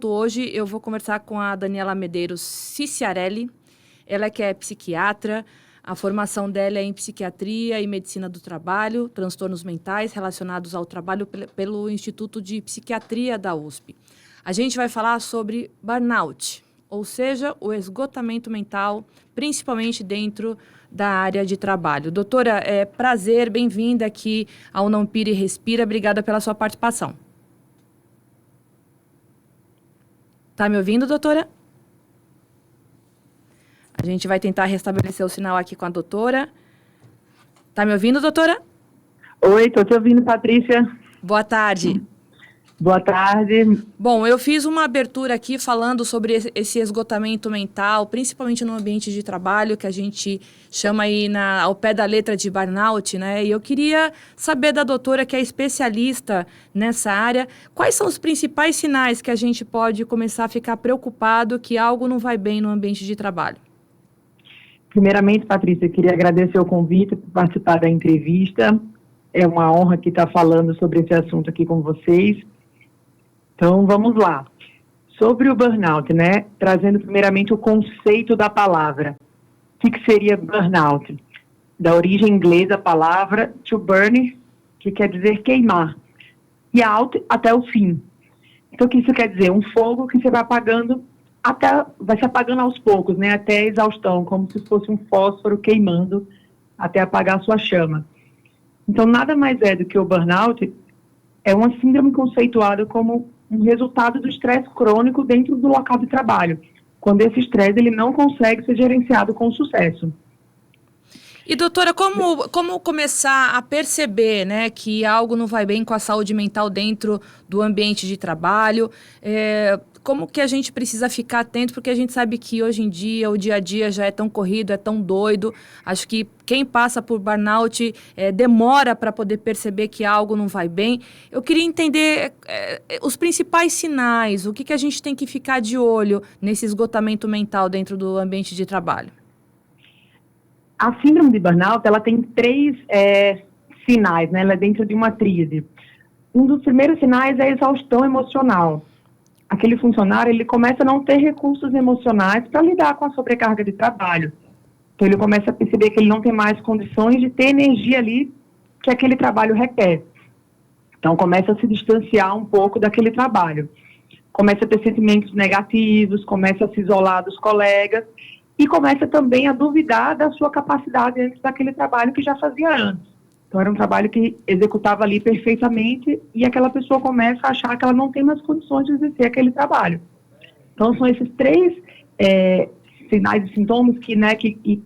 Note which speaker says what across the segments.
Speaker 1: Hoje eu vou conversar com a Daniela Medeiros Ciciarelli. Ela que é psiquiatra, a formação dela é em psiquiatria e medicina do trabalho, transtornos mentais relacionados ao trabalho pelo Instituto de Psiquiatria da USP. A gente vai falar sobre burnout, ou seja, o esgotamento mental, principalmente dentro da área de trabalho. Doutora, é prazer, bem-vinda aqui ao Não Pire e Respira. Obrigada pela sua participação. Tá me ouvindo, doutora? A gente vai tentar restabelecer o sinal aqui com a doutora. Tá me ouvindo, doutora?
Speaker 2: Oi, tô te ouvindo, Patrícia.
Speaker 1: Boa tarde.
Speaker 2: Boa tarde.
Speaker 1: Bom, eu fiz uma abertura aqui falando sobre esse esgotamento mental, principalmente no ambiente de trabalho, que a gente chama aí ao pé da letra de burnout, né? E eu queria saber da doutora, que é especialista nessa área, quais são os principais sinais que a gente pode começar a ficar preocupado que algo não vai bem no ambiente de trabalho?
Speaker 2: Primeiramente, Patrícia, eu queria agradecer o convite por participar da entrevista. É uma honra aqui estar falando sobre esse assunto aqui com vocês. Então, vamos lá. Sobre o burnout, né? Trazendo primeiramente o conceito da palavra. O que seria burnout? Da origem inglesa, a palavra to burn, que quer dizer queimar. E out, até o fim. Então, o que isso quer dizer? Um fogo que você vai apagando, vai se apagando aos poucos, né? Até a exaustão, como se fosse um fósforo queimando até apagar a sua chama. Então, nada mais é do que o burnout, é uma síndrome conceituada como um resultado do estresse crônico dentro do local de trabalho, quando esse estresse ele não consegue ser gerenciado com sucesso.
Speaker 1: E, doutora, como começar a perceber, né, que algo não vai bem com a saúde mental dentro do ambiente de trabalho? Como que a gente precisa ficar atento? Porque a gente sabe que hoje em dia, o dia a dia já é tão corrido, é tão doido. Acho que quem passa por burnout demora para poder perceber que algo não vai bem. Eu queria entender os principais sinais, o que a gente tem que ficar de olho nesse esgotamento mental dentro do ambiente de trabalho.
Speaker 2: A síndrome de burnout, ela tem 3 sinais, né? Ela é dentro de uma tríade. Um dos primeiros sinais é a exaustão emocional. Aquele funcionário, ele começa a não ter recursos emocionais para lidar com a sobrecarga de trabalho. Então, ele começa a perceber que ele não tem mais condições de ter energia ali que aquele trabalho requer. Então, começa a se distanciar um pouco daquele trabalho. Começa a ter sentimentos negativos, começa a se isolar dos colegas e começa também a duvidar da sua capacidade dentro daquele trabalho que já fazia antes. Então, era um trabalho que executava ali perfeitamente e aquela pessoa começa a achar que ela não tem mais condições de exercer aquele trabalho. Então, são esses 3 sinais e sintomas que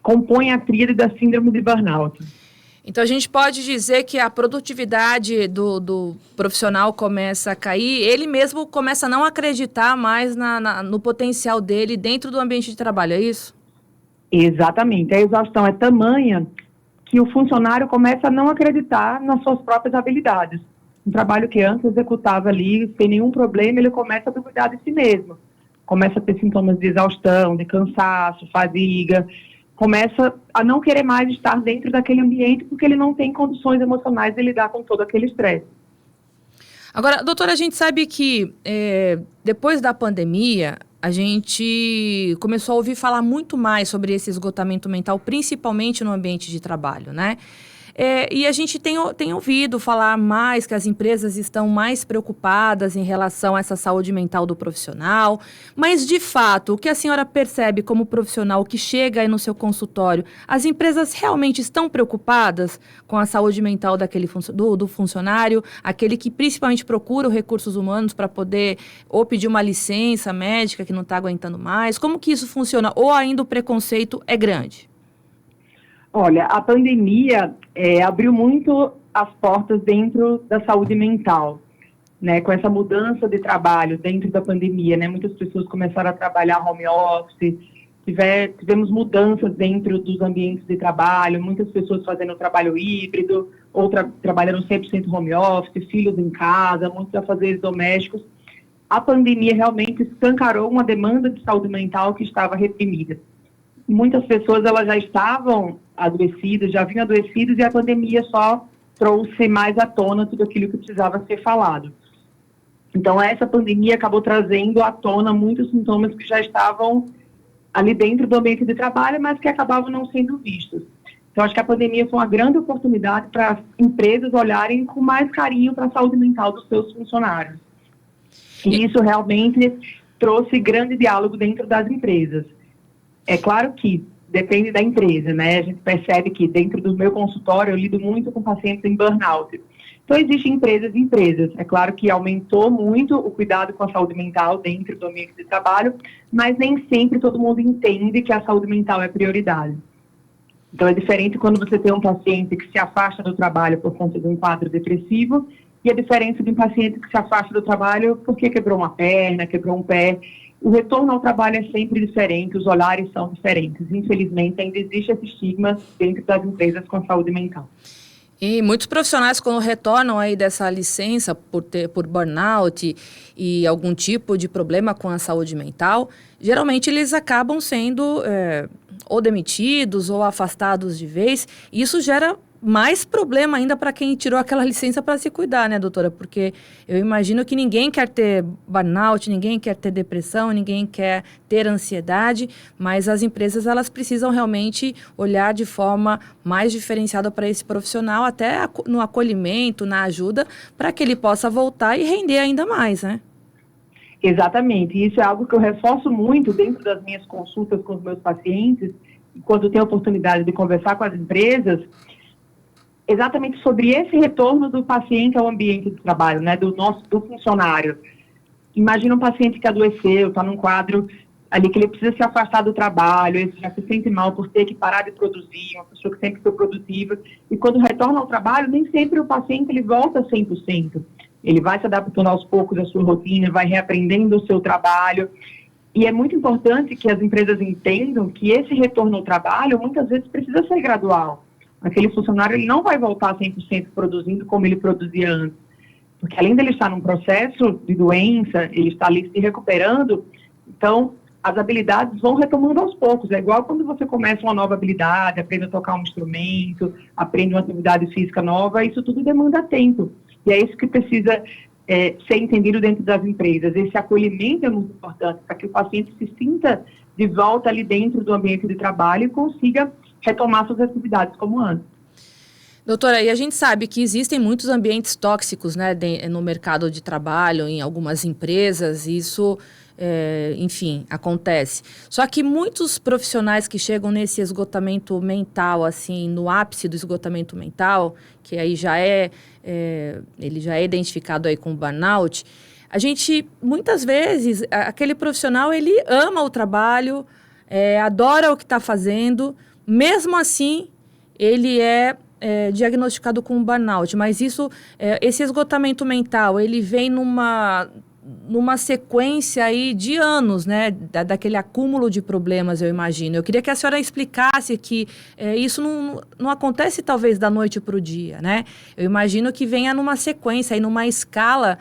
Speaker 2: compõem a tríade da síndrome de burnout.
Speaker 1: Então, a gente pode dizer que a produtividade do profissional começa a cair, ele mesmo começa a não acreditar mais no potencial dele dentro do ambiente de trabalho, é isso?
Speaker 2: Exatamente. A exaustão é tamanha que o funcionário começa a não acreditar nas suas próprias habilidades. Um trabalho que antes executava ali sem nenhum problema, ele começa a duvidar de si mesmo. Começa a ter sintomas de exaustão, de cansaço, fadiga. Começa a não querer mais estar dentro daquele ambiente porque ele não tem condições emocionais de lidar com todo aquele estresse.
Speaker 1: Agora, doutora, a gente sabe que depois da pandemia, a gente começou a ouvir falar muito mais sobre esse esgotamento mental, principalmente no ambiente de trabalho, né? E a gente tem ouvido falar mais que as empresas estão mais preocupadas em relação a essa saúde mental do profissional, mas, de fato, o que a senhora percebe como profissional que chega aí no seu consultório, as empresas realmente estão preocupadas com a saúde mental do funcionário, aquele que principalmente procura os recursos humanos para poder ou pedir uma licença médica que não está aguentando mais? Como que isso funciona? Ou ainda o preconceito é grande?
Speaker 2: Olha, a pandemia abriu muito as portas dentro da saúde mental, né? Com essa mudança de trabalho dentro da pandemia, né? Muitas pessoas começaram a trabalhar home office, tivemos mudanças dentro dos ambientes de trabalho, muitas pessoas fazendo trabalho híbrido, ou trabalhando 100% home office, filhos em casa, muitos afazeres domésticos. A pandemia realmente escancarou uma demanda de saúde mental que estava reprimida. Muitas pessoas elas já estavam adoecidas, já vinham adoecidas, e a pandemia só trouxe mais à tona tudo aquilo que precisava ser falado. Então, essa pandemia acabou trazendo à tona muitos sintomas que já estavam ali dentro do ambiente de trabalho, mas que acabavam não sendo vistos. Então, acho que a pandemia foi uma grande oportunidade para as empresas olharem com mais carinho para a saúde mental dos seus funcionários. E isso realmente trouxe grande diálogo dentro das empresas. É claro que depende da empresa, né? A gente percebe que dentro do meu consultório eu lido muito com pacientes em burnout. Então, existem empresas e empresas. É claro que aumentou muito o cuidado com a saúde mental dentro do ambiente de trabalho, mas nem sempre todo mundo entende que a saúde mental é prioridade. Então, é diferente quando você tem um paciente que se afasta do trabalho por conta de um quadro depressivo e a diferença de um paciente que se afasta do trabalho porque quebrou uma perna, quebrou um pé. O retorno ao trabalho é sempre diferente, os olhares são diferentes. Infelizmente, ainda existe esse estigma dentro das empresas com a saúde mental.
Speaker 1: E muitos profissionais, quando retornam aí dessa licença por burnout e algum tipo de problema com a saúde mental, geralmente eles acabam sendo ou demitidos ou afastados de vez. E isso gera mais problema ainda para quem tirou aquela licença para se cuidar, né, doutora? Porque eu imagino que ninguém quer ter burnout, ninguém quer ter depressão, ninguém quer ter ansiedade, mas as empresas, elas precisam realmente olhar de forma mais diferenciada para esse profissional, até no acolhimento, na ajuda, para que ele possa voltar e render ainda mais, né?
Speaker 2: Exatamente, e isso é algo que eu reforço muito dentro das minhas consultas com os meus pacientes, quando tenho a oportunidade de conversar com as empresas, exatamente sobre esse retorno do paciente ao ambiente de trabalho, né, do funcionário. Imagina um paciente que adoeceu, está num quadro ali que ele precisa se afastar do trabalho, ele já se sente mal por ter que parar de produzir, uma pessoa que sempre foi produtiva, e quando retorna ao trabalho, nem sempre o paciente ele volta 100%. Ele vai se adaptando aos poucos à sua rotina, vai reaprendendo o seu trabalho, e é muito importante que as empresas entendam que esse retorno ao trabalho, muitas vezes, precisa ser gradual. Aquele funcionário ele não vai voltar 100% produzindo como ele produzia antes. Porque além dele estar num processo de doença, ele está ali se recuperando, então as habilidades vão retomando aos poucos. É igual quando você começa uma nova habilidade, aprende a tocar um instrumento, aprende uma atividade física nova, isso tudo demanda tempo. E é isso que precisa ser entendido dentro das empresas. Esse acolhimento é muito importante para que o paciente se sinta de volta ali dentro do ambiente de trabalho e consiga retomar suas atividades como antes.
Speaker 1: Doutora, e a gente sabe que existem muitos ambientes tóxicos, né, no mercado de trabalho, em algumas empresas, e isso, enfim, acontece. Só que muitos profissionais que chegam nesse esgotamento mental, assim, no ápice do esgotamento mental, que aí ele já é identificado aí com burnout, a gente, muitas vezes, aquele profissional, ele ama o trabalho, adora o que está fazendo, mesmo assim, ele é diagnosticado com burnout, mas esse esgotamento mental, ele vem numa sequência aí de anos, né, daquele acúmulo de problemas, eu imagino. Eu queria que a senhora explicasse que isso não acontece talvez da noite para o dia, né? Eu imagino que venha numa sequência, aí numa escala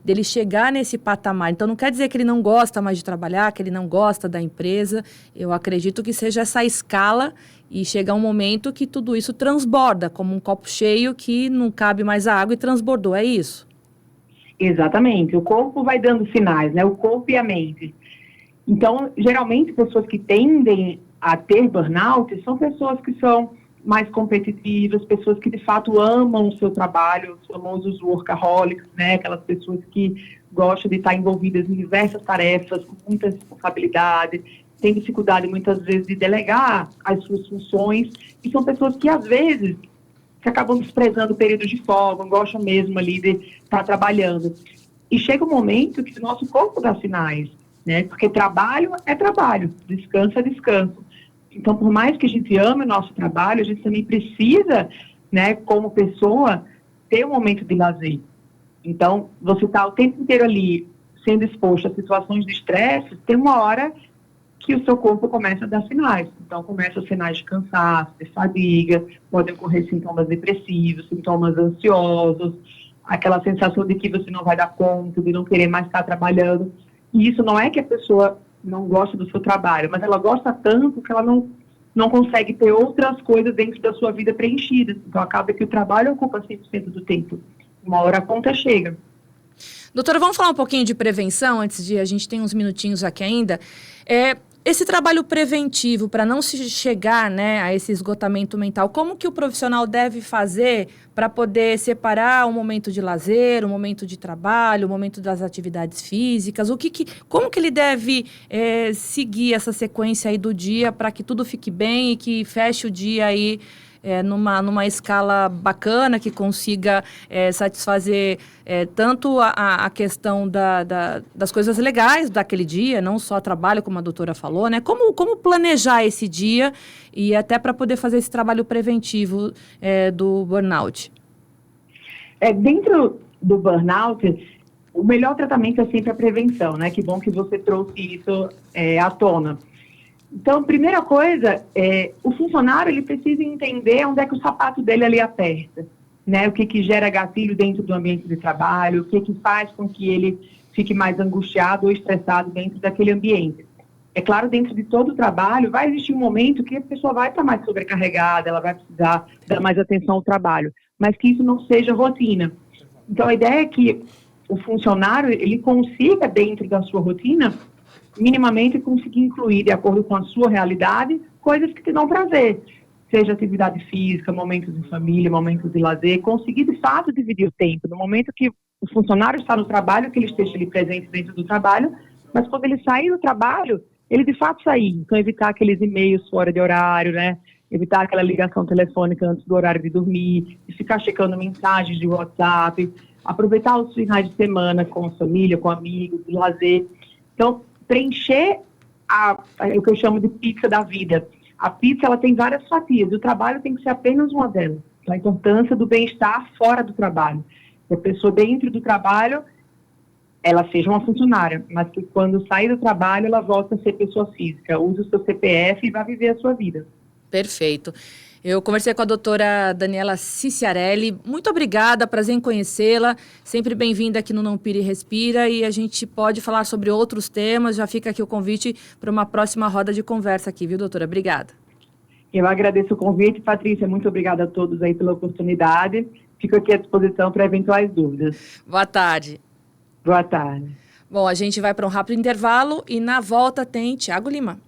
Speaker 1: dele chegar nesse patamar. Então, não quer dizer que ele não gosta mais de trabalhar, que ele não gosta da empresa. Eu acredito que seja essa escala e chega um momento que tudo isso transborda, como um copo cheio que não cabe mais a água e transbordou, é isso?
Speaker 2: Exatamente, o corpo vai dando sinais, né? O corpo e a mente. Então, geralmente, pessoas que tendem a ter burnout são pessoas que são mais competitivas, pessoas que de fato amam o seu trabalho, os famosos workaholics, né? Aquelas pessoas que gostam de estar envolvidas em diversas tarefas, com muita responsabilidade, têm dificuldade muitas vezes de delegar as suas funções, e são pessoas que às vezes que acabam desprezando o período de folga, gostam mesmo ali de estar trabalhando. E chega um momento que o nosso corpo dá sinais, né? Porque trabalho é trabalho, descanso é descanso. Então, por mais que a gente ame o nosso trabalho, a gente também precisa, né, como pessoa, ter um momento de lazer. Então, você está o tempo inteiro ali sendo exposto a situações de estresse, tem uma hora que o seu corpo começa a dar sinais. Então, começam sinais de cansaço, de fadiga, podem ocorrer sintomas depressivos, sintomas ansiosos, aquela sensação de que você não vai dar conta, de não querer mais estar trabalhando. E isso não é que a pessoa não gosta do seu trabalho, mas ela gosta tanto que ela não consegue ter outras coisas dentro da sua vida preenchidas. Então, acaba que o trabalho ocupa 100% do tempo. Uma hora a conta chega.
Speaker 1: Doutora, vamos falar um pouquinho de prevenção, antes de a gente tem uns minutinhos aqui ainda. Esse trabalho preventivo, para não se chegar, né, a esse esgotamento mental, como que o profissional deve fazer para poder separar um momento de lazer, um momento de trabalho, um momento das atividades físicas? Como que ele deve seguir essa sequência aí do dia para que tudo fique bem e que feche o dia aí numa escala bacana, que consiga satisfazer tanto a questão das coisas legais daquele dia, não só trabalho, como a doutora falou, né? Como planejar esse dia e até para poder fazer esse trabalho preventivo do burnout?
Speaker 2: Dentro do burnout, o melhor tratamento é sempre a prevenção, né? Que bom que você trouxe isso à tona. Então, primeira coisa, o funcionário ele precisa entender onde é que o sapato dele ali aperta, né? O que gera gatilho dentro do ambiente de trabalho, o que faz com que ele fique mais angustiado ou estressado dentro daquele ambiente. É claro, dentro de todo o trabalho, vai existir um momento que a pessoa vai estar mais sobrecarregada, ela vai precisar dar mais atenção ao trabalho, mas que isso não seja rotina. Então, a ideia é que o funcionário, ele consiga, dentro da sua rotina, minimamente conseguir incluir, de acordo com a sua realidade, coisas que te dão prazer. Seja atividade física, momentos de família, momentos de lazer, conseguir, de fato, dividir o tempo. No momento que o funcionário está no trabalho, que ele esteja ali presente dentro do trabalho, mas quando ele sair do trabalho, ele, de fato, sair. Então, evitar aqueles e-mails fora de horário, né? Evitar aquela ligação telefônica antes do horário de dormir, de ficar checando mensagens de WhatsApp, aproveitar os finais de semana com a família, com amigos, de lazer. Então, preencher o que eu chamo de pizza da vida. A pizza, ela tem várias fatias, e o trabalho tem que ser apenas uma delas. A importância do bem-estar fora do trabalho. Que a pessoa dentro do trabalho, ela seja uma funcionária, mas que quando sair do trabalho, ela volta a ser pessoa física, use o seu CPF e vai viver a sua vida.
Speaker 1: Perfeito. Eu conversei com a doutora Daniela Ciciarelli. Muito obrigada, prazer em conhecê-la. Sempre bem-vinda aqui no Não Pira e Respira. E a gente pode falar sobre outros temas. Já fica aqui o convite para uma próxima roda de conversa aqui, viu, doutora? Obrigada.
Speaker 2: Eu agradeço o convite, Patrícia. Muito obrigada a todos aí pela oportunidade. Fico aqui à disposição para eventuais dúvidas.
Speaker 1: Boa tarde.
Speaker 2: Boa tarde.
Speaker 1: Bom, a gente vai para um rápido intervalo e na volta tem Thiago Lima.